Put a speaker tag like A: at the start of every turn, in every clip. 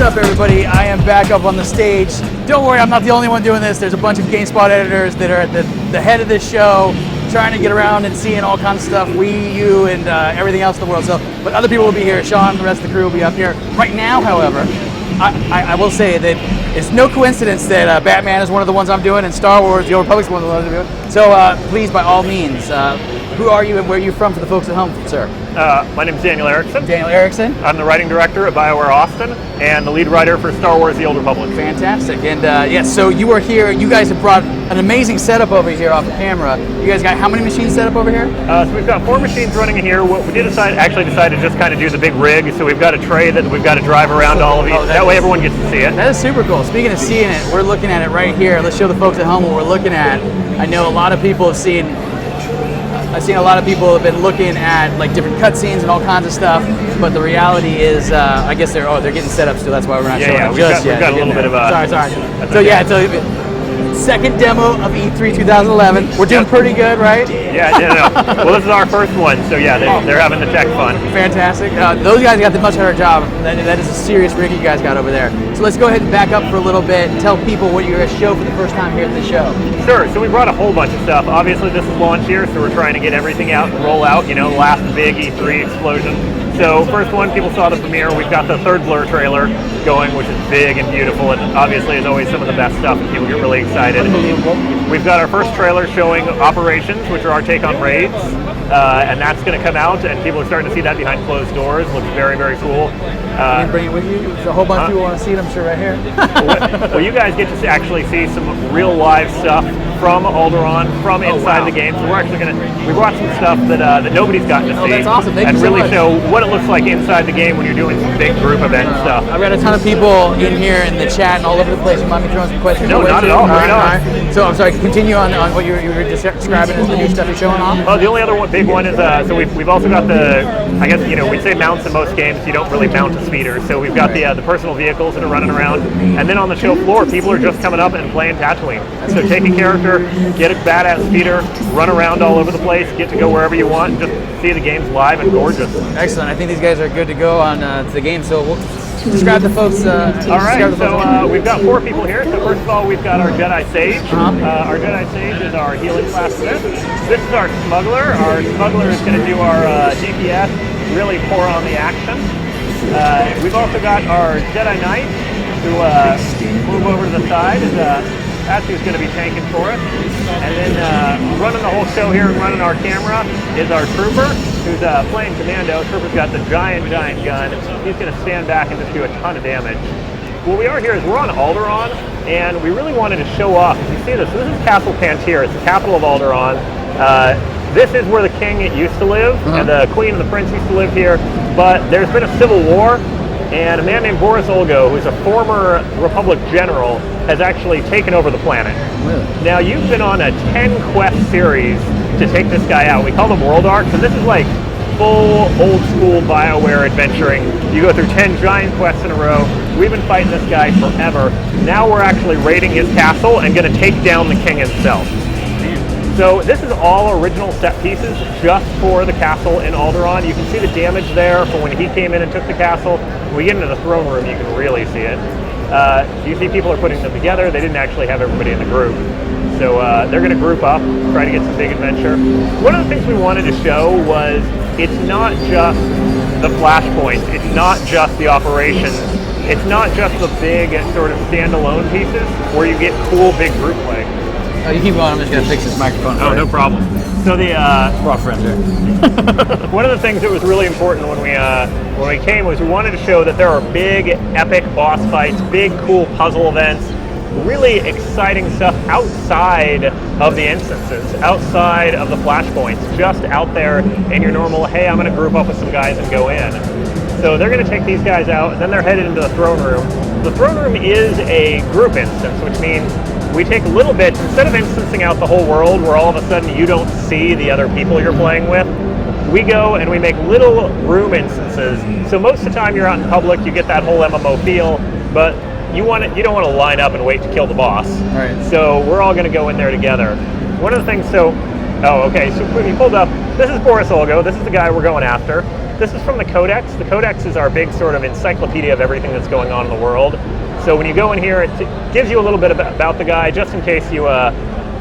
A: up, everybody? I am back up on the stage. Don't worry, I'm not the only one doing this. There's a bunch of Gamespot editors that are at the head of this show, trying to get around and seeing all kinds of stuff. We, you, and everything else in the world. So, but other people will be here. Sean, the rest of the crew will be up here. Right now, however, I will say that it's no coincidence that Batman is one of the ones I'm doing, and Star Wars, The Old Republic, is one of the ones I'm doing. So please, by all means, who are you and where are you from for the folks at home, sir?
B: My name is Daniel Erickson.
A: Daniel Erickson.
B: I'm the writing director at BioWare Austin and the lead writer for Star Wars The Old Republic.
A: Fantastic. And yes, so you are here. You guys have brought an amazing setup over here off the camera. You guys got how many machines set up over here?
B: So we've got 4 machines running in here. We did actually decide to just kind of do the big rig. So we've got a tray that we've got to drive around all of these. That way everyone gets to see it.
A: That is super cool. Speaking of seeing it, we're looking at it right here. Let's show the folks at home what we're looking at. I know a lot of people have seen. I've seen a lot of people have been looking at like different cutscenes and all kinds of stuff, but the reality is, I guess they're getting set up still. That's why we're not showing it just yet.
B: We've got a little bit of
A: sorry. So yeah, so second demo of E3 2011. We're doing pretty good, right?
B: Yeah, no. Well, this is our first one, so yeah, they're having the tech fun.
A: Fantastic. Those guys got the much better job. That is a serious rig you guys got over there. So let's go ahead and back up for a little bit and tell people what you're going to show for the first time here at the show.
B: Sure. So we brought a whole bunch of stuff. Obviously, this is launch here, so we're trying to get everything out and roll out. You know, last big E3 explosion. So first one, people saw the premiere. We've got the third Blur trailer going, which is big and beautiful, and obviously is always some of the best stuff, and people get really excited.
A: Unbelievable.
B: We've got our first trailer showing Operations, which are our take on raids, and that's going to come out, and people are starting to see that behind closed doors. Looks very, very cool.
A: You can bring it with you. There's a whole bunch of people want to see it, I'm sure, right here.
B: Well, you guys get to actually see some real live stuff from Alderaan, from inside the game. So we're actually we brought some stuff that nobody's gotten to see.
A: That's awesome. Thank
B: and
A: you so
B: really
A: much.
B: show what it looks like inside the game when you're doing some big group event stuff.
A: I've got a ton of people in here in the chat and all over the place. You mind me throwing some questions?
B: No, not at all. Right on.
A: Right. So I'm sorry. Continue on what you were describing as the new stuff you're showing off.
B: Well, the only other big one is so we've also got the, I guess we'd say mounts in most games. You don't really mount a speeder, so we've got the personal vehicles that are running around, and then on the show floor, people are just coming up and playing Tatooine. So take a character, get a badass speeder, run around all over the place, get to go wherever you want, and just see the games live and gorgeous.
A: Excellent. I think these guys are good to go on to the game. So we'll describe the folks.
B: All right. So we've got 4 people here. So first of all, we've got our Jedi Sage. Our Jedi Sage is our healing class Sith. This is our smuggler. Our smuggler is going to do our DPS, really pour on the action. We've also got our Jedi Knight, who move over to the side. That's who's going to be tanking for us. And then running the whole show here and running our camera is our Trooper, who's playing Commando. Trooper's got the giant gun. He's going to stand back and just do a ton of damage. What we are here is we're on Alderaan, and we really wanted to show off. You see this? This is Castle Pantir. It's the capital of Alderaan. This is where the king used to live, and the queen and the prince used to live here. But there's been a civil war, and a man named Boris Olgo, who's a former Republic general, has actually taken over the planet.
A: Really?
B: Now, you've been on a 10-quest series to take this guy out. We call them World Arcs, and this is like full old-school BioWare adventuring. You go through 10 giant quests in a row. We've been fighting this guy forever. Now we're actually raiding his castle and going to take down the king himself. So this is all original set pieces just for the castle in Alderaan. You can see the damage there from when he came in and took the castle. When we get into the throne room, you can really see it. You see people are putting them together. They didn't actually have everybody in the group. So they're going to group up, try to get some big adventure. One of the things we wanted to show was it's not just the flashpoints. It's not just the operations. It's not just the big sort of standalone pieces where you get cool big group play.
A: Oh, you keep going. I'm just going to fix this microphone.
B: Oh, no problem. So the
A: we're all friends here.
B: one of the things that was really important when we came was we wanted to show that there are big, epic boss fights, big, cool puzzle events, really exciting stuff outside of the instances, outside of the flashpoints, just out there in your normal, hey, I'm going to group up with some guys and go in. So they're going to take these guys out, and then they're headed into the throne room. The throne room is a group instance, which means we take little bits, instead of instancing out the whole world where all of a sudden you don't see the other people you're playing with, we go and we make little room instances. So most of the time you're out in public, you get that whole MMO feel, but you don't want to line up and wait to kill the boss.
A: Right.
B: So we're all going to go in there together. One of the things, so we pulled up, this is Boris Olgo, this is the guy we're going after. This is from the Codex. The Codex is our big sort of encyclopedia of everything that's going on in the world. So when you go in here, it gives you a little bit about the guy, just in case you,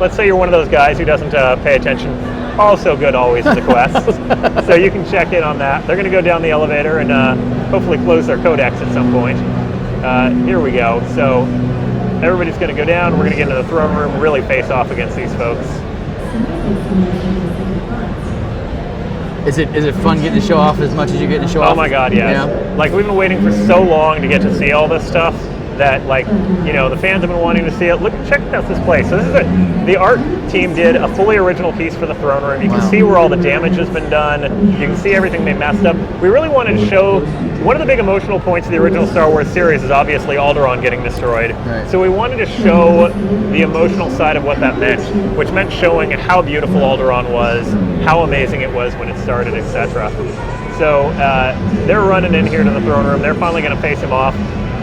B: let's say you're one of those guys who doesn't pay attention. Also good always in the quest. So you can check in on that. They're going to go down the elevator and hopefully close their Codex at some point. Here we go. So everybody's going to go down. We're going to get into the throne room, really face off against these folks.
A: Is it fun getting to show off as much as you're getting to show off?
B: Oh my God, yes.
A: Yeah.
B: Like we've been waiting for so long to get to see all this stuff that, like, you know, the fans have been wanting to see it. Look, check out this place. So this is the art team did a fully original piece for the throne room. You can see where all the damage has been done. You can see everything they messed up. We really wanted to show, one of the big emotional points of the original Star Wars series is obviously Alderaan getting destroyed.
A: Right. So
B: we wanted to show the emotional side of what that meant, which meant showing how beautiful Alderaan was, how amazing it was when it started, etc. So they're running in here to the throne room. They're finally going to face him off.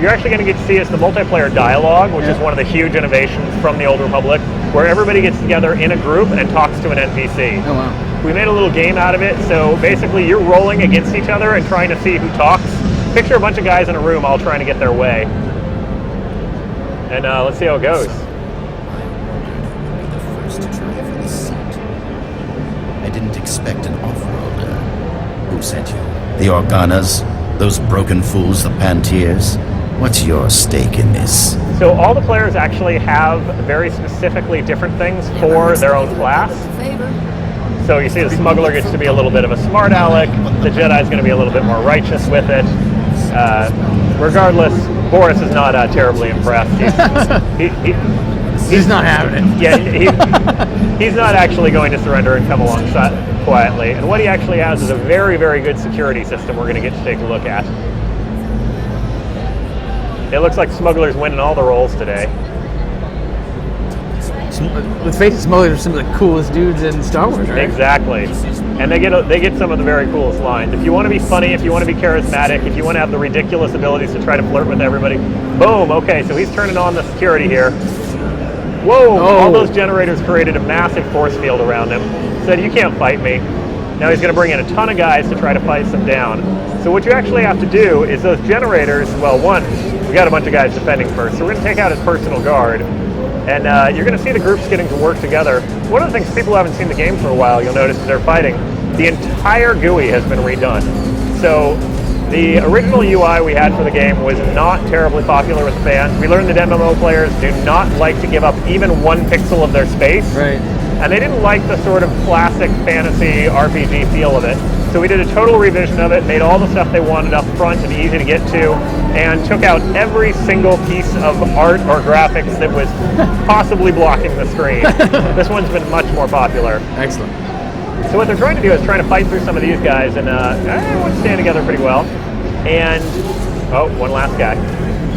B: You're actually going to get to see is the multiplayer dialogue, which is one of the huge innovations from the Old Republic, where everybody gets together in a group and talks to an NPC.
A: Oh, wow.
B: We made a little game out of it, so basically you're rolling against each other and trying to see who talks. Picture a bunch of guys in a room all trying to get their way. And let's see how it goes.
C: The first to try for the seat. I didn't expect an off-roader. Who sent you? The Organas? Those broken fools, the Pantiers? What's your stake in this?
B: So all the players actually have very specifically different things for their own class. So you see the smuggler gets to be a little bit of a smart aleck, the Jedi's going to be a little bit more righteous with it. Regardless, Boris is not terribly impressed.
A: He's not having it.
B: Yeah, he's not actually going to surrender and come alongside quietly. And what he actually has is a very, very good security system we're going to get to take a look at. It looks like Smuggler's winning all the roles today.
A: Let's face it, smugglers are some of the coolest dudes in Star Wars, right?
B: Exactly. And they get some of the very coolest lines. If you want to be funny, if you want to be charismatic, if you want to have the ridiculous abilities to try to flirt with everybody, boom, okay, so he's turning on the security here. Whoa, all those generators created a massive force field around him. Said, you can't fight me. Now he's going to bring in a ton of guys to try to fight them down. So what you actually have to do is those generators, well, one, we got a bunch of guys defending first, so we're going to take out his personal guard. And you're going to see the groups getting to work together. One of the things people who haven't seen the game for a while, you'll notice as they're fighting, the entire GUI has been redone. So the original UI we had for the game was not terribly popular with the fans. We learned that MMO players do not like to give up even 1 pixel of their space.
A: Right.
B: And they didn't like the sort of classic fantasy RPG feel of it. So we did a total revision of it, made all the stuff they wanted up front and easy to get to, and took out every single piece of art or graphics that was possibly blocking the screen. This one's been much more popular.
A: Excellent.
B: So what they're trying to do is trying to fight through some of these guys, and everyone's staying together pretty well. And, oh, one last guy.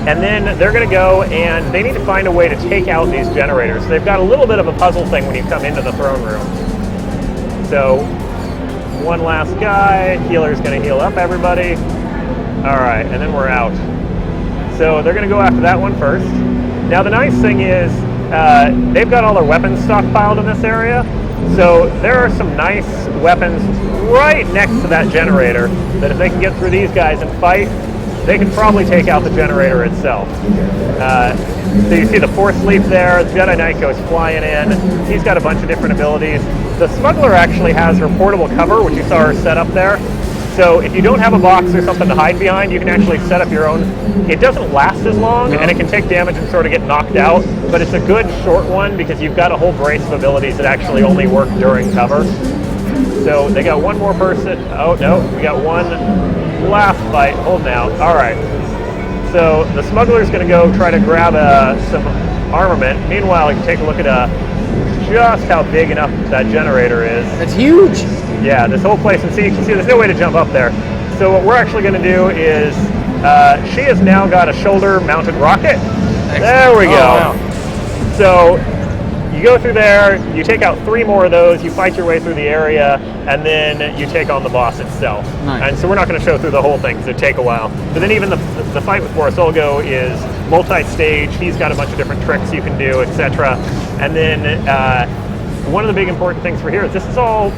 B: And then they're going to go and they need to find a way to take out these generators. So they've got a little bit of a puzzle thing when you come into the throne room. So, one last guy. Healer's going to heal up everybody. All right, and then we're out. So they're going to go after that one first. Now the nice thing is they've got all their weapons stockpiled in this area. So there are some nice weapons right next to that generator that if they can get through these guys and fight, they can probably take out the generator itself. So you see the Force Leap there, the Jedi Knight goes flying in. He's got a bunch of different abilities. The Smuggler actually has her portable cover, which you saw her set up there. So if you don't have a box or something to hide behind, you can actually set up your own. It doesn't last as long, and it can take damage and sort of get knocked out, but it's a good short one because you've got a whole brace of abilities that actually only work during cover. So they got one more person. Oh, no, we got one last fight holding out. All right. So the Smuggler's going to go try to grab some armament. Meanwhile, you can take a look at just how big enough that generator is.
A: That's huge.
B: Yeah, this whole place, and see, you can see there's no way to jump up there. So what we're actually going to do is, she has now got a shoulder-mounted rocket. Excellent. There we go.
A: Oh, wow.
B: So you go through there, you take out 3 more of those, you fight your way through the area, and then you take on the boss itself.
A: Nice.
B: And so we're not going to show through the whole thing because it'd take a while. But then even the fight with Boris Olgo is multi-stage. He's got a bunch of different tricks you can do, etc. And then one of the big important things for here is this is all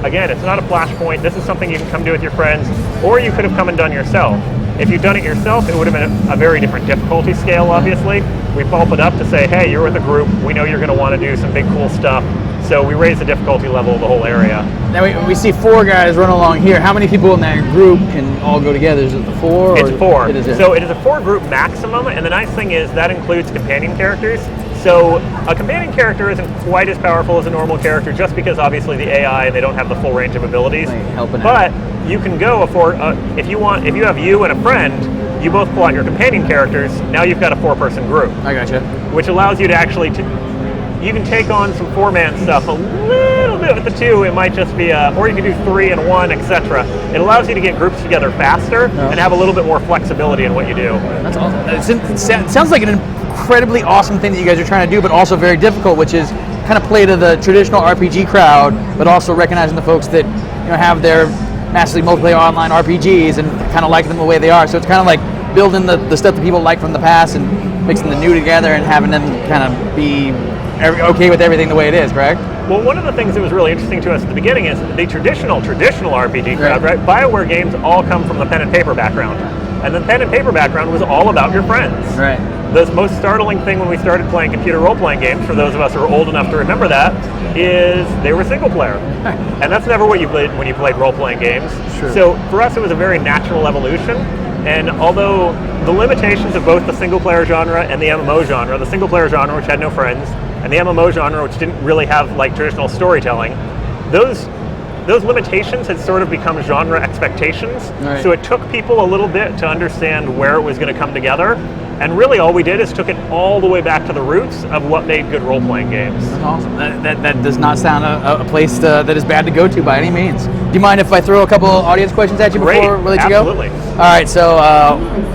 B: again, it's not a flashpoint. This is something you can come do with your friends, or you could have come and done yourself. If you'd done it yourself, it would have been a very different difficulty scale, obviously. We bump it up to say, hey, you're with a group. We know you're going to want to do some big, cool stuff. So we raise the difficulty level of the whole area.
A: Now we see 4 guys run along here. How many people in that group can all go together? Is it the 4?
B: It's 4.
A: It is, yeah.
B: So it is a 4-group maximum, and the nice thing is that includes companion characters. So a companion character isn't quite as powerful as a normal character, just because obviously the AI, they don't have the full range of abilities. But you can go if you have you and a friend, you both pull out your companion characters. Now you've got a 4-person group.
A: I gotcha.
B: Which allows you to actually you can take on some 4-man stuff a little bit with the 2. It might just be or you can do 3 and 1, etc. It allows you to get groups together faster and have a little bit more flexibility in what you do.
A: That's awesome. It sounds like an incredibly awesome thing that you guys are trying to do, but also very difficult, which is kind of play to the traditional RPG crowd, but also recognizing the folks that have their massively multiplayer online RPGs and kind of like them the way they are. So it's kind of like building the stuff that people like from the past and mixing the new together and having them kind of be okay with everything the way it is, correct?
B: Well, one of the things that was really interesting to us at the beginning is the traditional RPG crowd, right? BioWare games all come from the pen and paper background. And the pen and paper background was all about your friends.
A: Right.
B: The most startling thing when we started playing computer role-playing games, for those of us who are old enough to remember that, is they were single-player. And that's never what you played when you played role-playing games.
A: Sure.
B: So for us, it was a very natural evolution. And although the limitations of both the single-player genre and the MMO genre, the single-player genre, which had no friends, and the MMO genre, which didn't really have like traditional storytelling, those limitations had sort of become genre expectations. Right. So it took people a little bit to understand where it was going to come together. And really all we did is took it all the way back to the roots of what made good role-playing games.
A: That's awesome. That does not sound a place that is bad to go to by any means. Do you mind if I throw a couple audience questions at you before we let you go?
B: Absolutely.
A: All right, so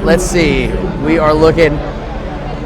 A: let's see. We are looking.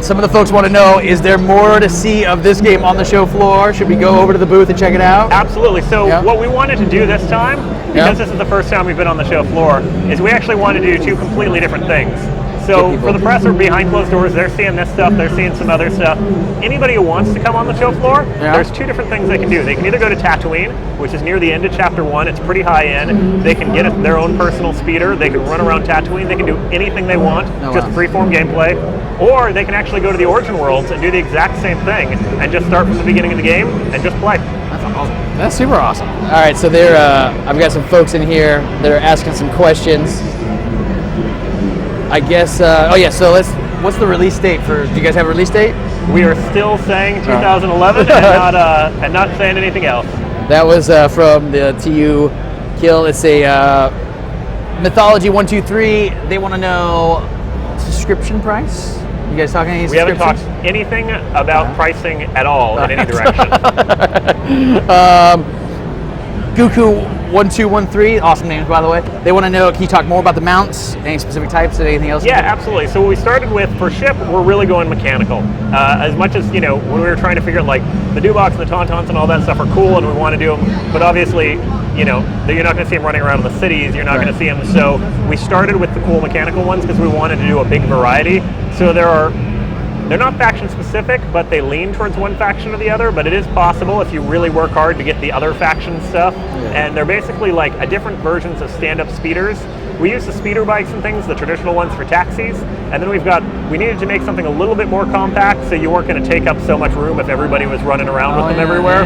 A: Some of the folks want to know, is there more to see of this game on the show floor? Should we go over to the booth and check it out?
B: Absolutely. So what we wanted to do this time, because this is the first time we've been on the show floor, is we actually wanted to do 2 completely different things. So for the press or behind closed doors, they're seeing this stuff, they're seeing some other stuff. Anybody who wants to come on the show floor, there's 2 different things they can do. They can either go to Tatooine, which is near the end of Chapter 1. It's pretty high end. They can get their own personal speeder. They can run around Tatooine. They can do anything they want, just freeform gameplay. Or they can actually go to the Origin Worlds and do the exact same thing and just start from the beginning of the game and just play.
A: That's awesome. That's super awesome. All right, so I've got some folks in here that are asking some questions. I guess, so what's the release date do you guys have a release date?
B: We are still saying 2011 and not saying anything else.
A: That was from the TU Kill. It's a Mythology 123. They want to know subscription price. You guys talking any subscriptions?
B: We haven't talked anything about pricing at all in any direction. Guku1213, awesome names by the way. They want to know, can you talk more about the mounts? Any specific types and anything else? Yeah, absolutely. So what we started with for ship, we're really going mechanical. As much as, when we were trying to figure out like the Dubox and the Tauntauns and all that stuff are cool and we want to do them, but obviously, you're not going to see them running around in the cities, you're not going to see them. So we started with the cool mechanical ones because we wanted to do a big variety. So they're not faction specific, but they lean towards one faction or the other, but it is possible if you really work hard to get the other faction stuff. And they're basically like different versions of stand-up speeders. We use the speeder bikes and things, the traditional ones for taxis, and then we needed to make something a little bit more compact so you weren't going to take up so much room if everybody was running around with them everywhere.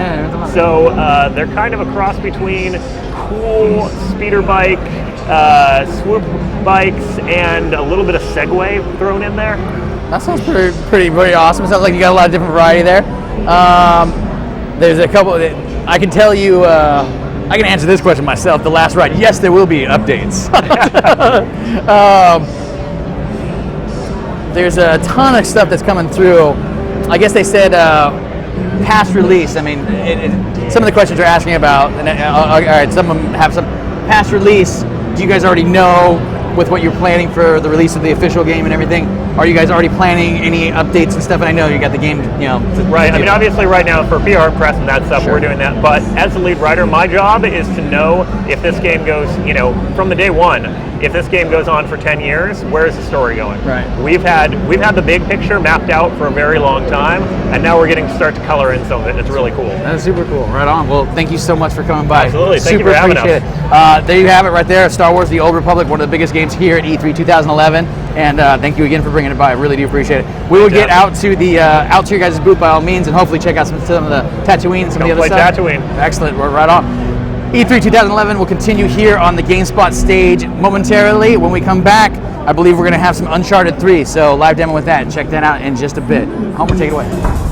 B: So they're kind of a cross between cool speeder bike, swoop bikes, and a little bit of Segway thrown in there.
A: That sounds pretty awesome. It sounds like you got a lot of different variety there. There's a couple. I can tell you. I can answer this question myself. The last ride. Yes, there will be updates. There's a ton of stuff that's coming through. I guess they said past release. I mean, some of the questions you're asking about. And all right, some of them have some past release. Do you guys already know with what you're planning for the release of the official game and everything? are you guys already planning any updates and stuff? And I know you got the game,
B: Right. I mean, obviously, right now for PR press and that stuff,
A: Sure.
B: we're doing that. But as the lead writer, my job is to know if this game goes, from the day one. If this game goes on for 10 years, where's the story going?
A: Right.
B: We've had the big picture mapped out for a very long time, and now we're getting to start to color in some of it. It's really cool.
A: That's super cool. Right on. Well, thank you so much for coming by.
B: Absolutely. Thank you
A: Super
B: for having
A: appreciate it. There you have it right there. Star Wars: The Old Republic, one of the biggest games here at E3 2011. And thank you again for bringing it by. I really do appreciate it. We will get out to your guys' booth by all means, and hopefully check out some of the Tatooine and some of the other
B: play
A: stuff.
B: Tatooine.
A: Excellent. We're right on. E3 2011 will continue here on the Gamespot stage momentarily. When we come back, I believe we're going to have some Uncharted 3, so live demo with that. Check that out in just a bit. Homer, take it away.